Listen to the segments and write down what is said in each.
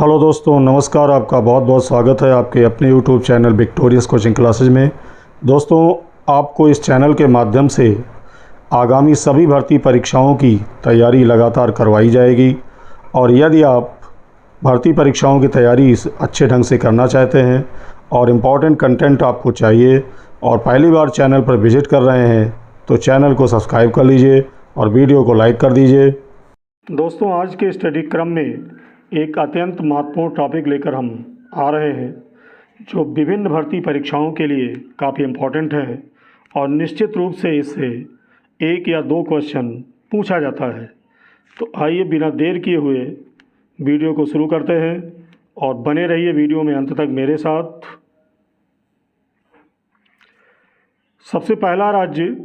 Hello दोस्तों, नमस्कार। आपका बहुत बहुत स्वागत है आपके अपने YouTube channel victorious coaching classes में। दोस्तों, आपको इस चैनल के माध्यम से आगामी सभी भर्ती परीक्षाओं की तैयारी लगातार करवाई जाएगी। और यदि आप भर्ती परीक्षाओं की तैयारी अच्छे ढंग से करना चाहते हैं और इम्पॉर्टेंट कंटेंट आपको चाहिए और पहली बार चैनल पर विजिट कर रहे हैं तो चैनल को सब्सक्राइब कर लीजिए और वीडियो को लाइक कर दीजिए। दोस्तों, आज के स्टडी क्रम में एक अत्यंत महत्वपूर्ण टॉपिक लेकर हम आ रहे हैं जो विभिन्न भर्ती परीक्षाओं के लिए काफ़ी इम्पोर्टेंट है और निश्चित रूप से इससे एक या दो क्वेश्चन पूछा जाता है। तो आइए बिना देर किए हुए वीडियो को शुरू करते हैं और बने रहिए वीडियो में अंत तक मेरे साथ। सबसे पहला राज्य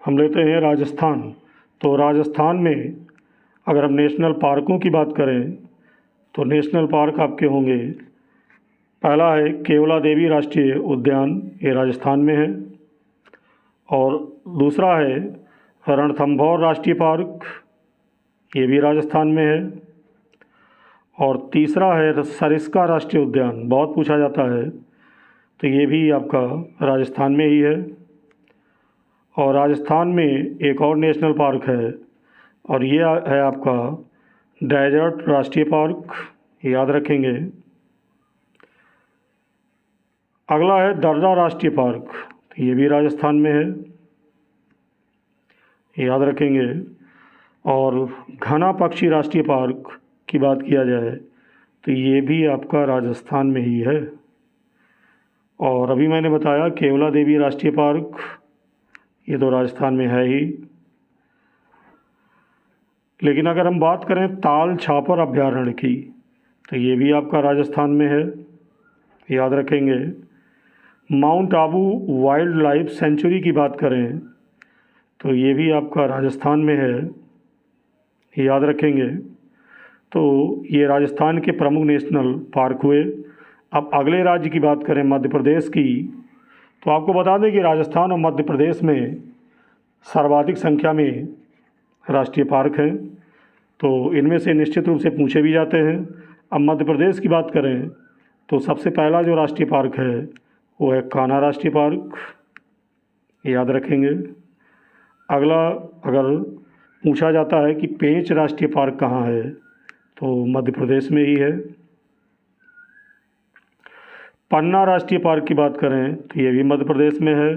हम लेते हैं राजस्थान। तो राजस्थान में अगर हम नेशनल पार्कों की बात करें तो नेशनल पार्क आपके होंगे, पहला है केवला देवी राष्ट्रीय उद्यान, ये राजस्थान में है। और दूसरा है रणथंभौर राष्ट्रीय पार्क, ये भी राजस्थान में है। और तीसरा है सरिस्का राष्ट्रीय उद्यान, बहुत पूछा जाता है, तो ये भी आपका राजस्थान में ही है। और राजस्थान में एक और नेशनल पार्क है और ये है आपका डेजर्ट राष्ट्रीय पार्क, याद रखेंगे। अगला है दर्रा राष्ट्रीय पार्क, तो ये भी राजस्थान में है, याद रखेंगे। और घना पक्षी राष्ट्रीय पार्क की बात किया जाए तो ये भी आपका राजस्थान में ही है। और अभी मैंने बताया केवला देवी राष्ट्रीय पार्क, ये तो राजस्थान में है ही। लेकिन अगर हम बात करें ताल छापर अभयारण्य की तो ये भी आपका राजस्थान में है, याद रखेंगे। Mount Abu wild life sanctuary की बात करें तो ये भी आपका राजस्थान में है, याद रखेंगे। तो ये राजस्थान के प्रमुख नेशनल पार्क हुए। अब अगले राज्य की बात करें मध्य प्रदेश की, तो आपको बता दें कि राजस्थान और मध्य प्रदेश में सर्वाधिक संख्या में राष्ट्रीय पार्क हैं, तो इनमें से निश्चित रूप से पूछे भी जाते हैं। अब मध्य प्रदेश की बात करें तो सबसे पहला जो राष्ट्रीय पार्क है वो है कान्हा राष्ट्रीय पार्क, याद रखेंगे। अगला अगर पूछा जाता है कि पेंच राष्ट्रीय पार्क कहाँ है तो मध्य प्रदेश में ही है। पन्ना राष्ट्रीय पार्क की बात करें तो ये भी मध्य प्रदेश में है।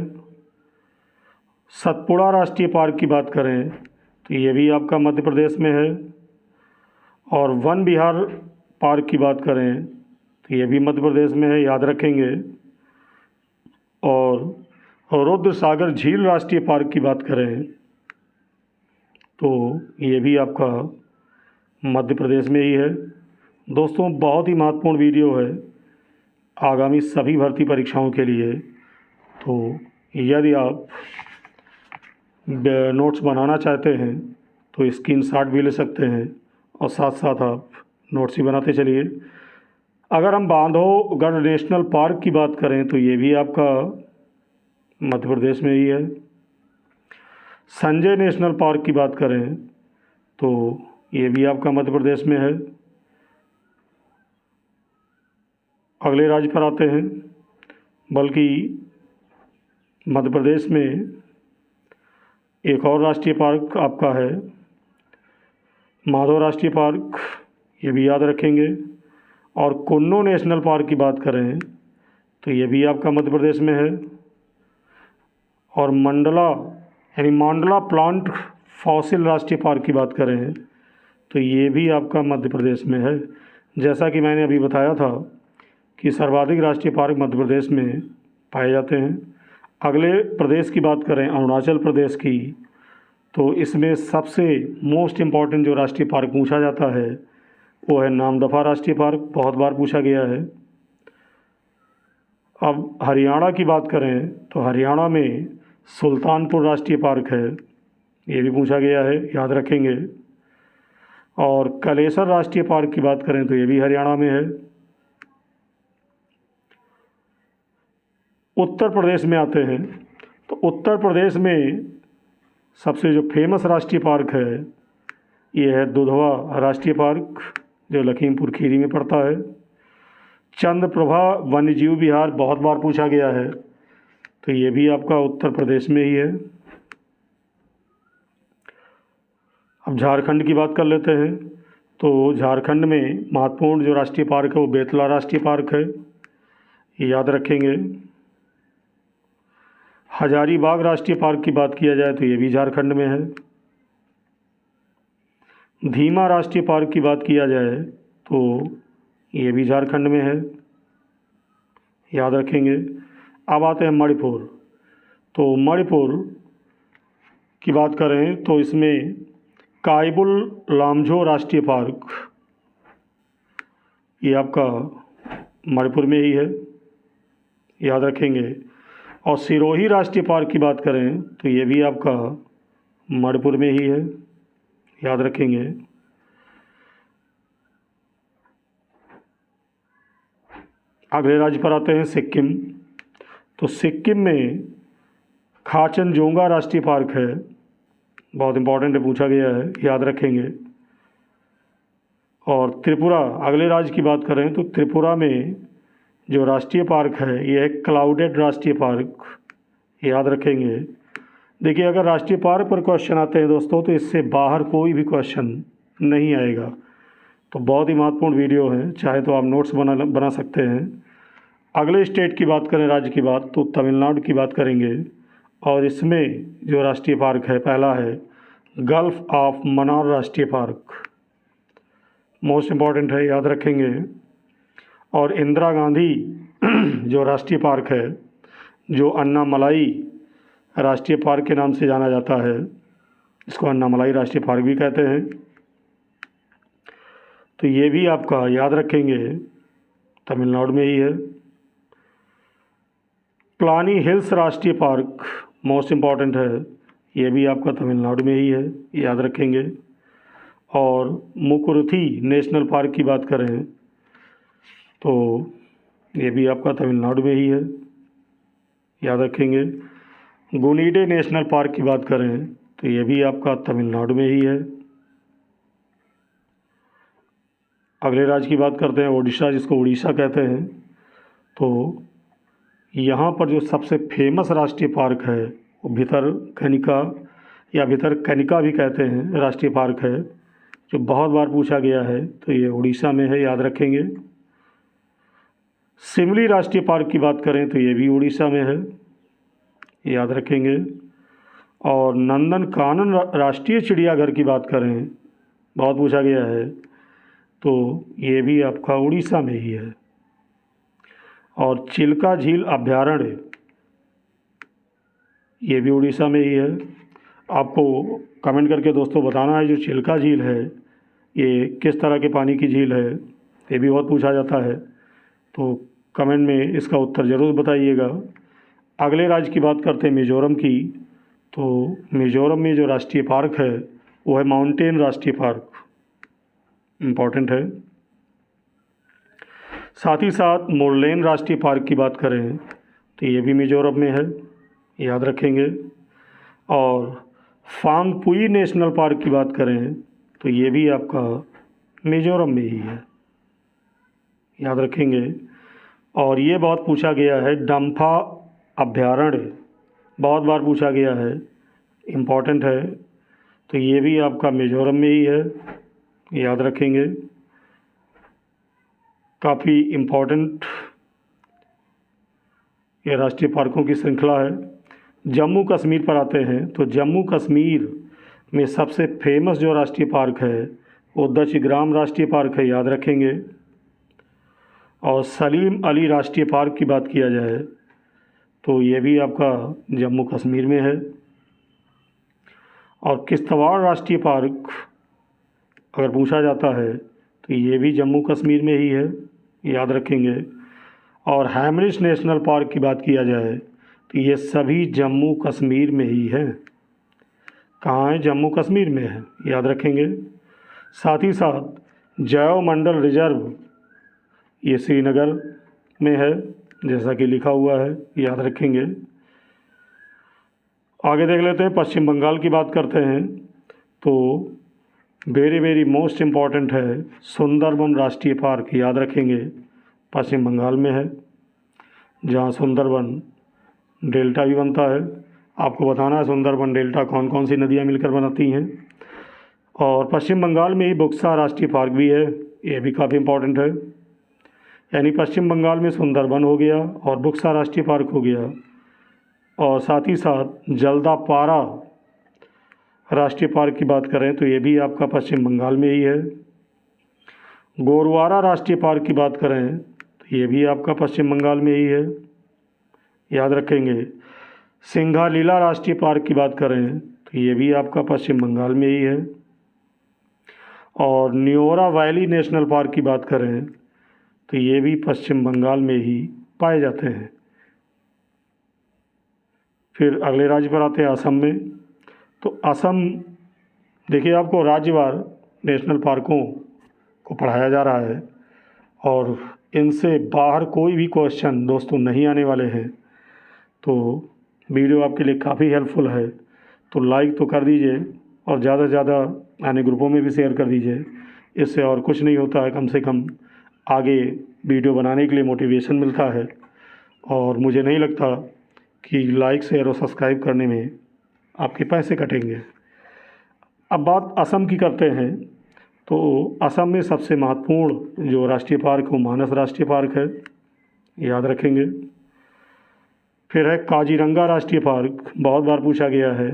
सतपुड़ा राष्ट्रीय पार्क की बात करें तो ये भी आपका मध्य प्रदेश में है। और वन विहार पार्क की बात करें तो ये भी मध्य प्रदेश में है, याद रखेंगे। और रुद्र सागर झील राष्ट्रीय पार्क की बात करें तो ये भी आपका मध्य प्रदेश में ही है। दोस्तों, बहुत ही महत्वपूर्ण वीडियो है आगामी सभी भर्ती परीक्षाओं के लिए। तो यदि आप नोट्स बनाना चाहते हैं तो स्क्रीनशॉट भी ले सकते हैं और साथ साथ आप नोट्स ही बनाते चलिए। अगर हम बांधवगढ़ नेशनल पार्क की बात करें तो ये भी आपका मध्य प्रदेश में ही है। संजय नेशनल पार्क की बात करें तो ये भी आपका मध्य प्रदेश में है। अगले राज्य पर आते हैं, बल्कि मध्य प्रदेश में एक और राष्ट्रीय पार्क आपका है माधव राष्ट्रीय पार्क, ये भी याद रखेंगे। और कुन्नो नेशनल पार्क की बात करें तो ये भी आपका मध्य प्रदेश में है। और मंडला यानी मांडला प्लांट फॉसिल राष्ट्रीय पार्क की बात करें तो ये भी आपका मध्य प्रदेश में है। जैसा कि मैंने अभी बताया था कि सर्वाधिक राष्ट्रीय पार्क मध्य प्रदेश में पाए जाते हैं। अगले प्रदेश की बात करें अरुणाचल प्रदेश की, तो इसमें सबसे मोस्ट इम्पॉर्टेंट जो राष्ट्रीय पार्क पूछा जाता है वो है नामदफा राष्ट्रीय पार्क, बहुत बार पूछा गया है। अब हरियाणा की बात करें तो हरियाणा में सुल्तानपुर राष्ट्रीय पार्क है, ये भी पूछा गया है, याद रखेंगे। और कलेसर राष्ट्रीय पार्क की बात करें तो ये भी हरियाणा में है। उत्तर प्रदेश में आते हैं तो उत्तर प्रदेश में सबसे जो फेमस राष्ट्रीय पार्क है ये है दुधवा राष्ट्रीय पार्क, जो लखीमपुर खीरी में पड़ता है। चंद्रप्रभा वन्यजीव विहार बहुत बार पूछा गया है, तो ये भी आपका उत्तर प्रदेश में ही है। अब झारखंड की बात कर लेते हैं। तो झारखंड में महत्वपूर्ण जो राष्ट्रीय पार्क है वो बेतला राष्ट्रीय पार्क है, ये याद रखेंगे। हजारीबाग राष्ट्रीय पार्क की बात किया जाए तो ये भी झारखंड में है। धीमा राष्ट्रीय पार्क की बात किया जाए तो ये भी झारखंड में है, याद रखेंगे। अब आते हैं मणिपुर। तो मणिपुर की बात करें तो इसमें काइबुल लामझो राष्ट्रीय पार्क, ये आपका मणिपुर में ही है, याद रखेंगे। और सिरोही राष्ट्रीय पार्क की बात करें तो ये भी आपका मणिपुर में ही है, याद रखेंगे। अगले राज्य पर आते हैं सिक्किम। तो सिक्किम में खाचनजोंगा राष्ट्रीय पार्क है, बहुत इंपॉर्टेंट है, पूछा गया है, याद रखेंगे। और त्रिपुरा, अगले राज्य की बात करें तो त्रिपुरा में जो राष्ट्रीय पार्क है ये है क्लाउडेड राष्ट्रीय पार्क, याद रखेंगे। देखिए, अगर राष्ट्रीय पार्क पर क्वेश्चन आते हैं दोस्तों तो इससे बाहर कोई भी क्वेश्चन नहीं आएगा। तो बहुत ही महत्वपूर्ण वीडियो है, चाहे तो आप नोट्स बना सकते हैं। अगले स्टेट की बात करें, राज्य की बात, तो तमिलनाडु की बात करेंगे। और इसमें जो राष्ट्रीय पार्क है पहला है गल्फ ऑफ मन्नार राष्ट्रीय पार्क, मोस्ट इम्पॉर्टेंट है, याद रखेंगे। और इंदिरा गांधी जो राष्ट्रीय पार्क है, जो अन्नामलाई राष्ट्रीय पार्क के नाम से जाना जाता है, इसको अन्नामलाई राष्ट्रीय पार्क भी कहते हैं, तो ये भी आपका याद रखेंगे तमिलनाडु में ही है। प्लानी हिल्स राष्ट्रीय पार्क मोस्ट इम्पॉर्टेंट है, ये भी आपका तमिलनाडु में ही है, याद रखेंगे। और मुकुरुथी नेशनल पार्क की बात करें तो ये भी आपका तमिलनाडु में ही है, याद रखेंगे। गुनीडे नेशनल पार्क की बात करें तो ये भी आपका तमिलनाडु में ही है। अगले राज्य की बात करते हैं ओडिशा, जिसको उड़ीसा कहते हैं। तो यहाँ पर जो सबसे फेमस राष्ट्रीय पार्क है वो भितरकनिका या भितरकनिका भी कहते हैं राष्ट्रीय पार्क है, जो बहुत बार पूछा गया है, तो ये उड़ीसा में है, याद रखेंगे। सिमली राष्ट्रीय पार्क की बात करें तो ये भी उड़ीसा में है, याद रखेंगे। और नंदनकानन राष्ट्रीय चिड़ियाघर की बात करें, बहुत पूछा गया है, तो ये भी आपका उड़ीसा में ही है। और चिल्का झील अभ्यारण्य, ये भी उड़ीसा में ही है। आपको कमेंट करके दोस्तों बताना है जो चिल्का झील है ये किस तरह के पानी की झील है, ये भी बहुत पूछा जाता है, तो कमेंट में इसका उत्तर ज़रूर बताइएगा। अगले राज्य की बात करते हैं मिज़ोरम की। तो मिज़ोरम में जो राष्ट्रीय पार्क है वो है माउंटेन राष्ट्रीय पार्क, इम्पॉर्टेंट है। साथ ही साथ मोरलेन राष्ट्रीय पार्क की बात करें तो ये भी मिज़ोरम में है, याद रखेंगे। और फांगपुई नेशनल पार्क की बात करें तो ये भी आपका मिज़ोरम में ही है, याद रखेंगे। और ये बहुत पूछा गया है डम्फा अभ्यारण्य, बहुत बार पूछा गया है, इम्पॉर्टेंट है, तो ये भी आपका मिज़ोरम में ही है, याद रखेंगे। काफ़ी इम्पॉर्टेंट ये राष्ट्रीय पार्कों की श्रृंखला है। जम्मू कश्मीर पर आते हैं। तो जम्मू कश्मीर में सबसे फेमस जो राष्ट्रीय पार्क है वो दशग्राम राष्ट्रीय पार्क है, याद रखेंगे। और सलीम अली राष्ट्रीय पार्क की बात किया जाए तो ये भी आपका जम्मू कश्मीर में है। और किश्तवाड़ राष्ट्रीय पार्क अगर पूछा जाता है तो ये भी जम्मू कश्मीर में ही है, याद रखेंगे। और हैमरिश नेशनल पार्क की बात किया जाए तो ये सभी जम्मू कश्मीर में ही है। कहाँ है? जम्मू कश्मीर में है, याद रखेंगे। साथ ही साथ जैव मंडल रिजर्व ये श्रीनगर में है, जैसा कि लिखा हुआ है, याद रखेंगे। आगे देख लेते हैं, पश्चिम बंगाल की बात करते हैं। तो वेरी वेरी मोस्ट इम्पॉर्टेंट है, सुंदरबन राष्ट्रीय पार्क, याद रखेंगे, पश्चिम बंगाल में है, जहाँ सुंदरबन डेल्टा भी बनता है। आपको बताना है सुंदरबन डेल्टा कौन कौन सी नदियाँ मिलकर बनाती हैं। और पश्चिम बंगाल में ही बुक्सा राष्ट्रीय पार्क भी है, ये भी काफ़ी इम्पोर्टेंट है। यानी पश्चिम बंगाल में सुंदरबन हो गया और बुक्सा राष्ट्रीय पार्क हो गया, और साथ ही साथ जल्दापारा राष्ट्रीय पार्क की बात करें तो ये भी आपका पश्चिम बंगाल में ही है। गोरुवारा राष्ट्रीय पार्क की बात करें तो ये भी आपका पश्चिम बंगाल में ही है, याद रखेंगे। सिंघालीला राष्ट्रीय पार्क की बात करें तो ये भी आपका पश्चिम बंगाल में ही है। और न्योरा वैली नेशनल पार्क की बात करें तो ये भी पश्चिम बंगाल में ही पाए जाते हैं। फिर अगले राज्य पर आते हैं असम में। तो असम देखिए, आपको राज्यवार नेशनल पार्कों को पढ़ाया जा रहा है और इनसे बाहर कोई भी क्वेश्चन दोस्तों नहीं आने वाले हैं। तो वीडियो आपके लिए काफ़ी हेल्पफुल है, तो लाइक तो कर दीजिए और ज़्यादा से ज़्यादा आने ग्रुपों में भी शेयर कर दीजिए। इससे और कुछ नहीं होता है, कम से कम आगे वीडियो बनाने के लिए मोटिवेशन मिलता है। और मुझे नहीं लगता कि लाइक शेयर और सब्सक्राइब करने में आपके पैसे कटेंगे। अब बात असम की करते हैं। तो असम में सबसे महत्वपूर्ण जो राष्ट्रीय पार्क है वो मानस राष्ट्रीय पार्क है, याद रखेंगे। फिर है काजीरंगा राष्ट्रीय पार्क, बहुत बार पूछा गया है,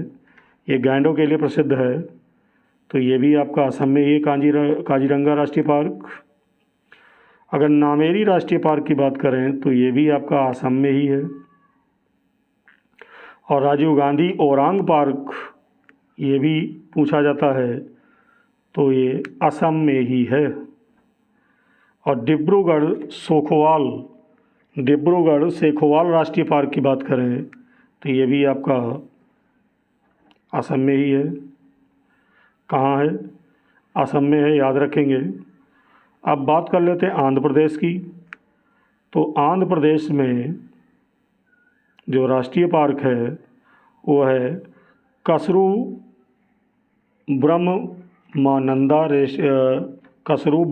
ये गैंडों के लिए प्रसिद्ध है, तो ये भी आपका असम में ही काजीरंगा राष्ट्रीय पार्क। अगर नामेरी राष्ट्रीय पार्क की बात करें तो ये भी आपका असम में ही है। और राजीव गांधी ओरांग पार्क ये भी पूछा जाता है, तो ये असम में ही है। और डिब्रूगढ़ सेखोवाल राष्ट्रीय पार्क की बात करें तो ये भी आपका असम में ही है। कहाँ है? असम में है, याद रखेंगे। अब बात कर लेते हैं आंध्र प्रदेश की। तो आंध्र प्रदेश में जो राष्ट्रीय पार्क है वो है कसरू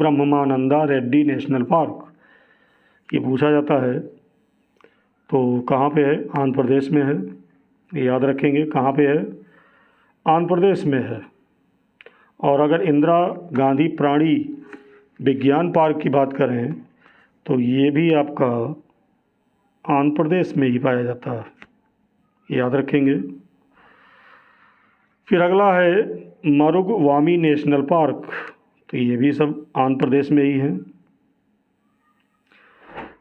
ब्रह्मानंदा रेड्डी नेशनल पार्क, ये पूछा जाता है। तो कहाँ पे है? आंध्र प्रदेश में है, याद रखेंगे। कहाँ पे है? आंध्र प्रदेश में है। और अगर इंदिरा गांधी प्राणी विज्ञान पार्क की बात करें तो ये भी आपका आंध्र प्रदेश में ही पाया जाता है, याद रखेंगे। फिर अगला है मरुगवामी नेशनल पार्क, तो ये भी सब आंध्र प्रदेश में ही है।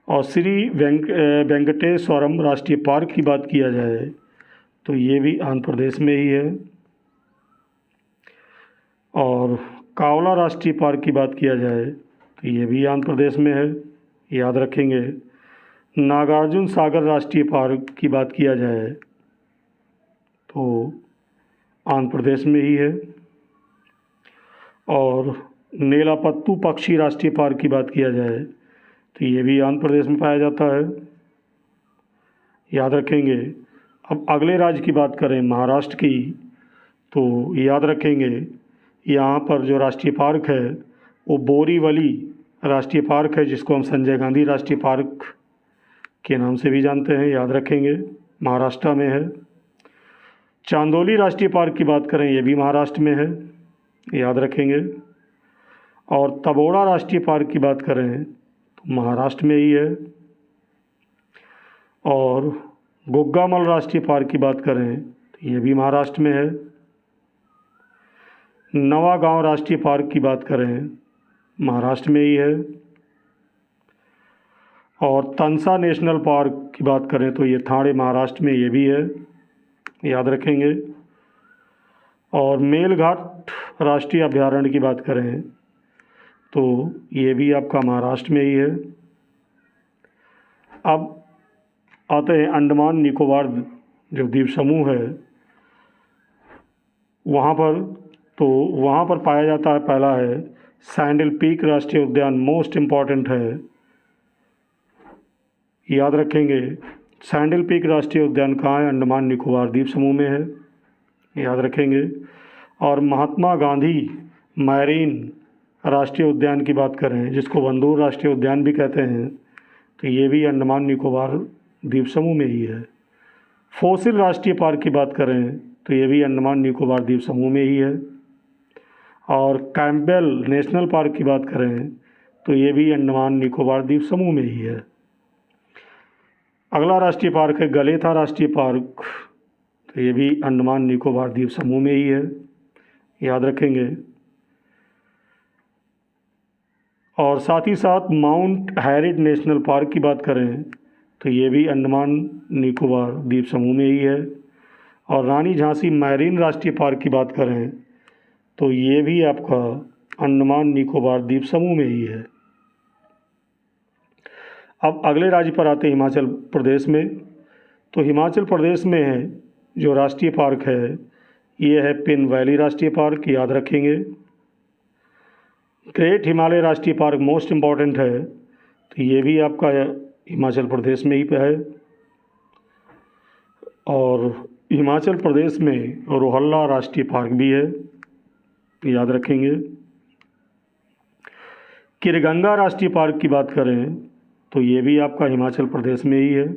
और श्री वेंकटेश्वरम राष्ट्रीय पार्क की बात किया जाए तो ये भी आंध्र प्रदेश में ही है। और कावला राष्ट्रीय पार्क की बात किया जाए तो ये भी आंध्र प्रदेश में है, याद रखेंगे। नागार्जुन सागर राष्ट्रीय पार्क की बात किया जाए तो आंध्र प्रदेश में ही है। और नेलापत्तू पक्षी राष्ट्रीय पार्क की बात किया जाए तो ये भी आंध्र प्रदेश में पाया जाता है, याद रखेंगे। अब अगले राज्य की बात करें महाराष्ट्र की, तो याद रखेंगे यहाँ पर जो राष्ट्रीय पार्क है वो बोरीवली राष्ट्रीय पार्क है, जिसको हम संजय गांधी राष्ट्रीय पार्क के नाम से भी जानते हैं, याद रखेंगे। महाराष्ट्र में है। चांदोली राष्ट्रीय पार्क की बात करें, ये भी महाराष्ट्र में है, याद रखेंगे। और तबोड़ा राष्ट्रीय पार्क की बात करें तो महाराष्ट्र में ही है। और गुग्गामल राष्ट्रीय पार्क की बात करें तो ये भी महाराष्ट्र में है। नवागांव राष्ट्रीय पार्क की बात करें महाराष्ट्र में ही है। और तंसा नेशनल पार्क की बात करें तो ये ठाणे महाराष्ट्र में ये भी है, याद रखेंगे। और मेलघाट राष्ट्रीय अभयारण्य की बात करें तो ये भी आपका महाराष्ट्र में ही है। अब आते हैं अंडमान निकोबार जो द्वीप समूह है वहाँ पर, तो वहाँ पर पाया जाता है, पहला है सैंडल पीक राष्ट्रीय उद्यान, मोस्ट इम्पॉर्टेंट है, याद रखेंगे। सैंडल पीक राष्ट्रीय उद्यान कहाँ है? अंडमान निकोबार द्वीप समूह में है, याद रखेंगे। और महात्मा गांधी मैरीन राष्ट्रीय उद्यान की बात करें, जिसको वंदूर राष्ट्रीय उद्यान भी कहते हैं, तो ये भी अंडमान निकोबार द्वीप समूह में ही है। फोसिल राष्ट्रीय पार्क की बात करें तो ये भी अंडमान निकोबार द्वीप समूह में ही है। और कैंपबेल नेशनल पार्क की बात करें तो ये भी अंडमान निकोबार द्वीप समूह में ही है। अगला राष्ट्रीय पार्क है गलेथा राष्ट्रीय पार्क, तो ये भी अंडमान निकोबार द्वीप समूह में ही है, याद रखेंगे। और साथ ही साथ माउंट हैरिट नेशनल पार्क की बात करें तो ये भी अंडमान निकोबार द्वीप समूह में ही है। और रानी झांसी मैरीन राष्ट्रीय पार्क की बात करें तो ये भी आपका अंडमान निकोबार द्वीप समूह में ही है। अब अगले राज्य पर आते हैं हिमाचल प्रदेश में। तो हिमाचल प्रदेश में है जो राष्ट्रीय पार्क है ये है पिन वैली राष्ट्रीय पार्क, याद रखेंगे। ग्रेट हिमालय राष्ट्रीय पार्क मोस्ट इम्पॉर्टेंट है, तो ये भी आपका हिमाचल प्रदेश में ही है। और हिमाचल प्रदेश में रोहल्ला राष्ट्रीय पार्क भी है, याद रखेंगे। किरगंगा राष्ट्रीय पार्क की बात करें तो ये भी आपका हिमाचल प्रदेश में ही है।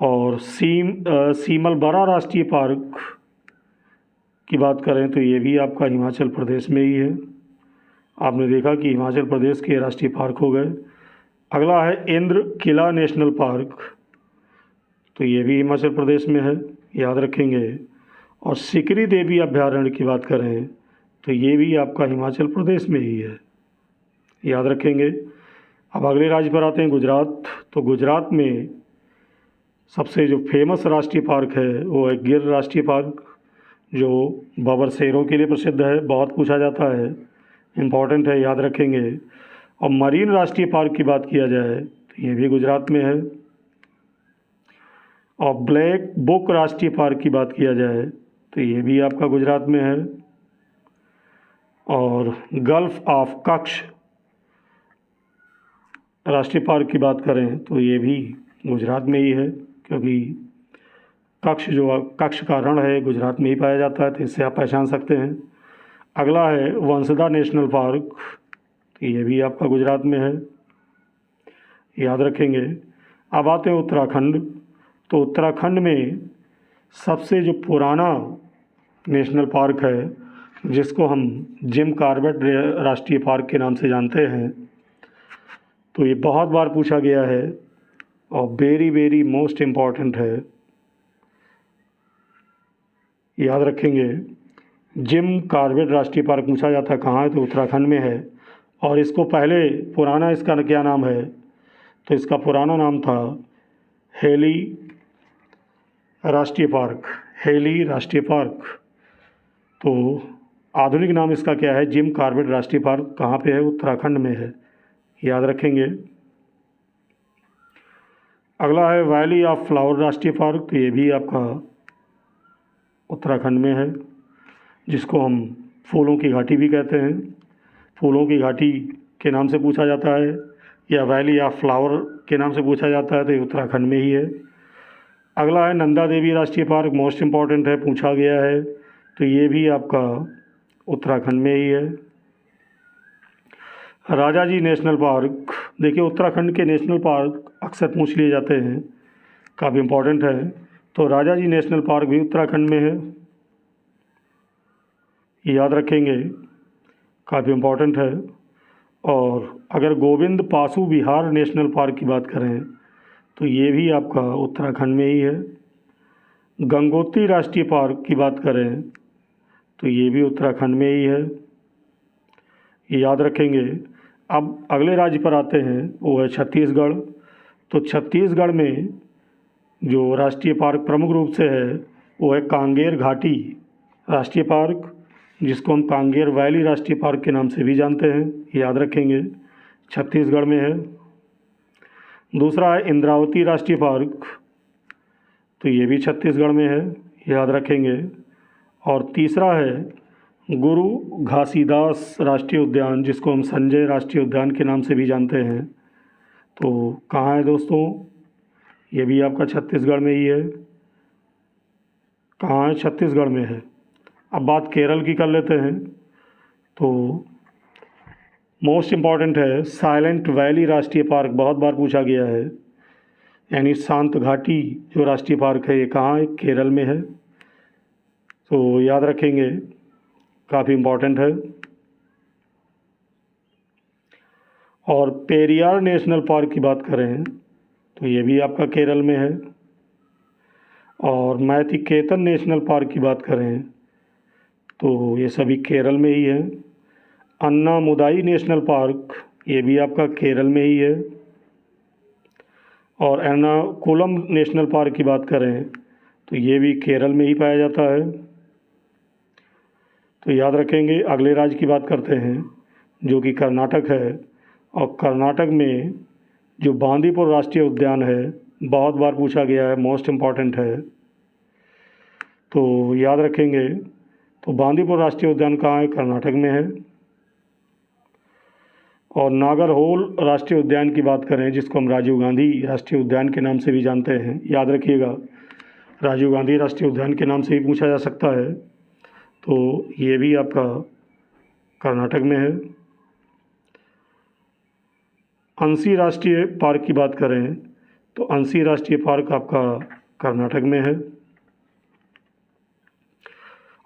और सीमलबरा राष्ट्रीय पार्क की बात करें तो ये भी आपका हिमाचल प्रदेश में ही है। आपने देखा कि हिमाचल प्रदेश के राष्ट्रीय पार्क हो गए। अगला है इंद्र किला नेशनल पार्क, तो ये भी हिमाचल प्रदेश में है, याद रखेंगे। और सिकरी देवी अभयारण्य की बात करें तो ये भी आपका हिमाचल प्रदेश में ही है, याद रखेंगे। अब अगले राज्य पर आते हैं गुजरात। तो गुजरात में सबसे जो फेमस राष्ट्रीय पार्क है वो है गिर राष्ट्रीय पार्क, जो बबर शेरों के लिए प्रसिद्ध है, बहुत पूछा जाता है, इम्पॉर्टेंट है, याद रखेंगे। और मरीन राष्ट्रीय पार्क की बात किया जाए तो ये भी गुजरात में है। और ब्लैक बुक राष्ट्रीय पार्क की बात किया जाए तो ये भी आपका गुजरात में है। और गल्फ ऑफ कच्छ राष्ट्रीय पार्क की बात करें तो ये भी गुजरात में ही है, क्योंकि कच्छ का रण है गुजरात में ही पाया जाता है, तो इससे आप पहचान सकते हैं। अगला है वंसदा नेशनल पार्क, तो ये भी आपका गुजरात में है, याद रखेंगे। अब आते हैं उत्तराखंड। तो उत्तराखंड में सबसे जो पुराना नेशनल पार्क है जिसको हम जिम कॉर्बेट राष्ट्रीय पार्क के नाम से जानते हैं, तो ये बहुत बार पूछा गया है और वेरी वेरी मोस्ट इम्पॉर्टेंट है, याद रखेंगे। जिम कॉर्बेट राष्ट्रीय पार्क पूछा जाता है कहाँ है, तो उत्तराखंड में है। और इसको पहले पुराना इसका क्या नाम है, तो इसका पुराना नाम था हेली राष्ट्रीय पार्क, हेली राष्ट्रीय पार्क। तो आधुनिक नाम इसका क्या है, जिम कॉर्बेट राष्ट्रीय पार्क कहाँ पे है, उत्तराखंड में है, याद रखेंगे। अगला है वैली ऑफ फ्लावर राष्ट्रीय पार्क, तो ये भी आपका उत्तराखंड में है, जिसको हम फूलों की घाटी भी कहते हैं। फूलों की घाटी के नाम से पूछा जाता है या वैली ऑफ फ्लावर के नाम से पूछा जाता है, तो ये उत्तराखंड में ही है। अगला है नंदा देवी राष्ट्रीय पार्क, मोस्ट इम्पॉर्टेंट है, पूछा गया है, तो ये भी आपका उत्तराखंड में ही है। राजा जी नेशनल पार्क, देखिए उत्तराखंड के नेशनल पार्क अक्सर पूछ लिए जाते हैं, काफ़ी इम्पोर्टेंट है। तो राजा जी नेशनल पार्क भी उत्तराखंड में है, याद रखेंगे, काफ़ी इम्पोर्टेंट है। और अगर गोविंद पासु विहार नेशनल पार्क की बात करें तो ये भी आपका उत्तराखंड में ही है। गंगोत्री राष्ट्रीय पार्क की बात करें तो ये भी उत्तराखंड में ही है, याद रखेंगे। अब अगले राज्य पर आते हैं, वो है छत्तीसगढ़। तो छत्तीसगढ़ में जो राष्ट्रीय पार्क प्रमुख रूप से है वो है कांगेर घाटी राष्ट्रीय पार्क, जिसको हम कांगेर वैली राष्ट्रीय पार्क के नाम से भी जानते हैं, याद रखेंगे, छत्तीसगढ़ में है। दूसरा है इंद्रावती राष्ट्रीय पार्क, तो ये भी छत्तीसगढ़ में है, याद रखेंगे। और तीसरा है गुरु घासीदास राष्ट्रीय उद्यान, जिसको हम संजय राष्ट्रीय उद्यान के नाम से भी जानते हैं, तो कहाँ है दोस्तों, ये भी आपका छत्तीसगढ़ में ही है। कहाँ है, छत्तीसगढ़ में है। अब बात केरल की कर लेते हैं। तो मोस्ट इम्पॉर्टेंट है साइलेंट वैली राष्ट्रीय पार्क, बहुत बार पूछा गया है, यानी शांत घाटी जो राष्ट्रीय पार्क है ये कहाँ है, केरल में है। तो याद रखेंगे, काफ़ी इम्पॉर्टेंट है। और पेरियार नेशनल पार्क की बात करें तो ये भी आपका केरल में है। और मैथिकेतन नेशनल पार्क की बात करें तो ये सभी केरल में ही है। अन्नामुदाई नेशनल पार्क ये भी आपका केरल में ही है। और एर्नाकुलम नेशनल पार्क की बात करें तो ये भी केरल में ही पाया जाता है। तो याद रखेंगे। अगले राज्य की बात करते हैं जो कि कर्नाटक है। और कर्नाटक में जो बांदीपुर राष्ट्रीय उद्यान है, बहुत बार पूछा गया है, मोस्ट इम्पॉर्टेंट है, तो याद रखेंगे। तो बांदीपुर राष्ट्रीय उद्यान कहाँ है, कर्नाटक में है। और नागरहोल राष्ट्रीय उद्यान की बात करें जिसको हम राजीव गांधी राष्ट्रीय उद्यान के नाम से भी जानते हैं, याद रखिएगा, राजीव गांधी राष्ट्रीय उद्यान के नाम से भी पूछा जा सकता है। तो ये भी आपका कर्नाटक में है। अंसी राष्ट्रीय पार्क की बात करें तो अंसी राष्ट्रीय पार्क आपका कर्नाटक में है।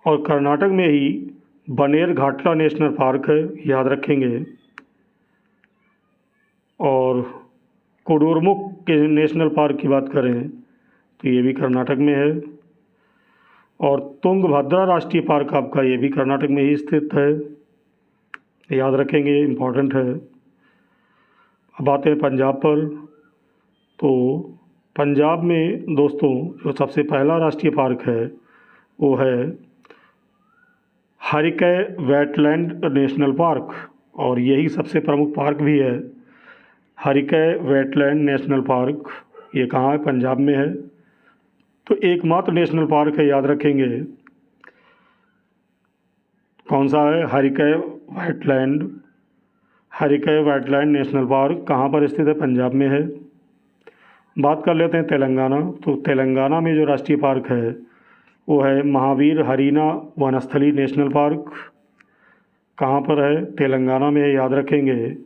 और कर्नाटक में ही बनेरघाटला नेशनल पार्क है, याद रखेंगे। और कोडुरमुख के नेशनल पार्क की बात करें तो ये भी कर्नाटक में है। और तुंगभद्रा राष्ट्रीय पार्क आपका ये भी कर्नाटक में ही स्थित है, याद रखेंगे, इम्पॉर्टेंट है। अब आते हैं पंजाब पर। तो पंजाब में दोस्तों जो सबसे पहला राष्ट्रीय पार्क है वो है हरिकै वेटलैंड नेशनल पार्क, और यही सबसे प्रमुख पार्क भी है। हरिकै वेटलैंड नेशनल पार्क ये कहाँ है, पंजाब में है। तो एकमात्र नेशनल पार्क है, याद रखेंगे, कौन सा है, हरिकै वेटलैंड नेशनल पार्क कहाँ पर स्थित है, पंजाब में है। बात कर लेते हैं तेलंगाना। तो तेलंगाना में जो राष्ट्रीय पार्क है वो है महावीर हरीना वनस्थली नेशनल पार्क, कहाँ पर है, तेलंगाना में है, याद रखेंगे।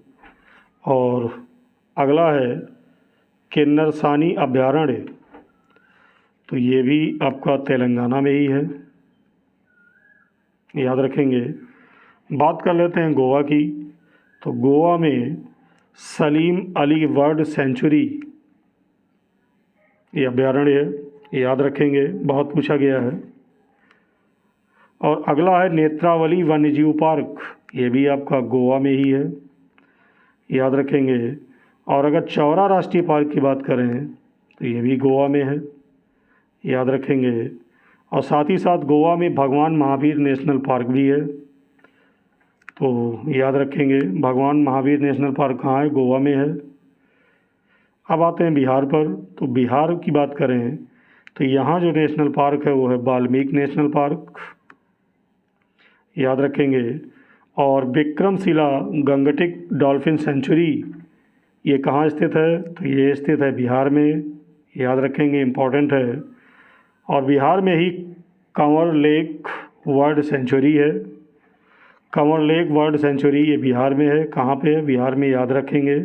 और अगला है किन्नरसानी अभयारण्य, तो ये भी आपका तेलंगाना में ही है, याद रखेंगे। बात कर लेते हैं गोवा की। तो गोवा में सलीम अली बर्ड सेंचुरी ये अभयारण्य है, याद रखेंगे, बहुत पूछा गया है। और अगला है नेत्रावली वन्यजीव पार्क, ये भी आपका गोवा में ही है, याद रखेंगे। और अगर चौरा राष्ट्रीय पार्क की बात करें तो ये भी गोवा में है, याद रखेंगे। और साथ ही साथ गोवा में भगवान महावीर नेशनल पार्क भी है, तो याद रखेंगे, भगवान महावीर नेशनल पार्क कहाँ है, गोवा में है। अब आते हैं बिहार पर। तो बिहार की बात करें तो यहाँ जो नेशनल पार्क है वो है वाल्मीकि नेशनल पार्क, याद रखेंगे। और विक्रमशिला गंगटिक डॉल्फिन सेंचुरी ये कहाँ स्थित है, तो ये स्थित है बिहार में, याद रखेंगे, इम्पॉर्टेंट है। और बिहार में ही कंवर लेक वर्ल्ड सेंचुरी है, कंवर लेक वर्ल्ड सेंचुरी ये बिहार में है, कहाँ पे है, बिहार में, याद रखेंगे।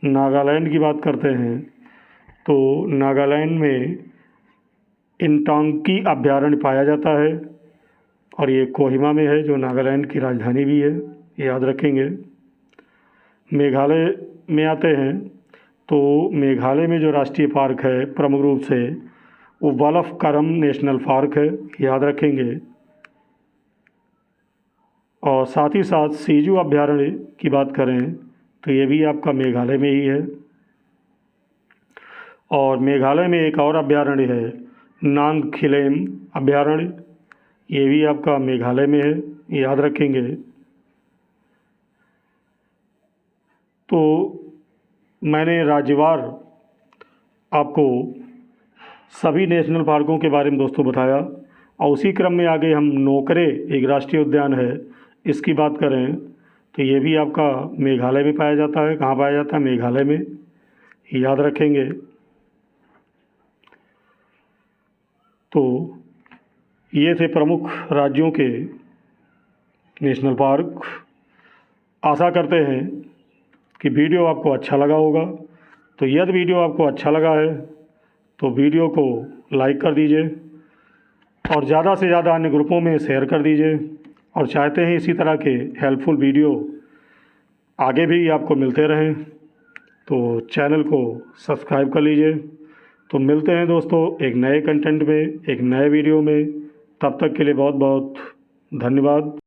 नागालैंड की बात करते हैं तो नागालैंड में इंटांकी अभयारण्य पाया जाता है, और ये कोहिमा में है जो नागालैंड की राजधानी भी है, याद रखेंगे। मेघालय में आते हैं तो मेघालय में जो राष्ट्रीय पार्क है प्रमुख रूप से वो बलफकरम नेशनल पार्क है, याद रखेंगे। और साथ ही साथ सीजू अभयारण्य की बात करें तो ये भी आपका मेघालय में ही है। और मेघालय में एक और अभयारण्य है नांगखिलेम अभयारण्य, ये भी आपका मेघालय में है, याद रखेंगे। तो मैंने राज्यवार आपको सभी नेशनल पार्कों के बारे में दोस्तों बताया, और उसी क्रम में आगे हम नोकरे एक राष्ट्रीय उद्यान है इसकी बात करें तो ये भी आपका मेघालय में पाया जाता है, कहाँ पाया जाता है, मेघालय में, याद रखेंगे। तो ये थे प्रमुख राज्यों के नेशनल पार्क। आशा करते हैं कि वीडियो आपको अच्छा लगा होगा। तो यदि वीडियो आपको अच्छा लगा है तो वीडियो को लाइक कर दीजिए और ज़्यादा से ज़्यादा अन्य ग्रुपों में शेयर कर दीजिए। और चाहते हैं इसी तरह के हेल्पफुल वीडियो आगे भी आपको मिलते रहें तो चैनल को सब्सक्राइब कर लीजिए। तो मिलते हैं दोस्तों एक नए कंटेंट में, एक नए वीडियो में। तब तक के लिए बहुत बहुत धन्यवाद।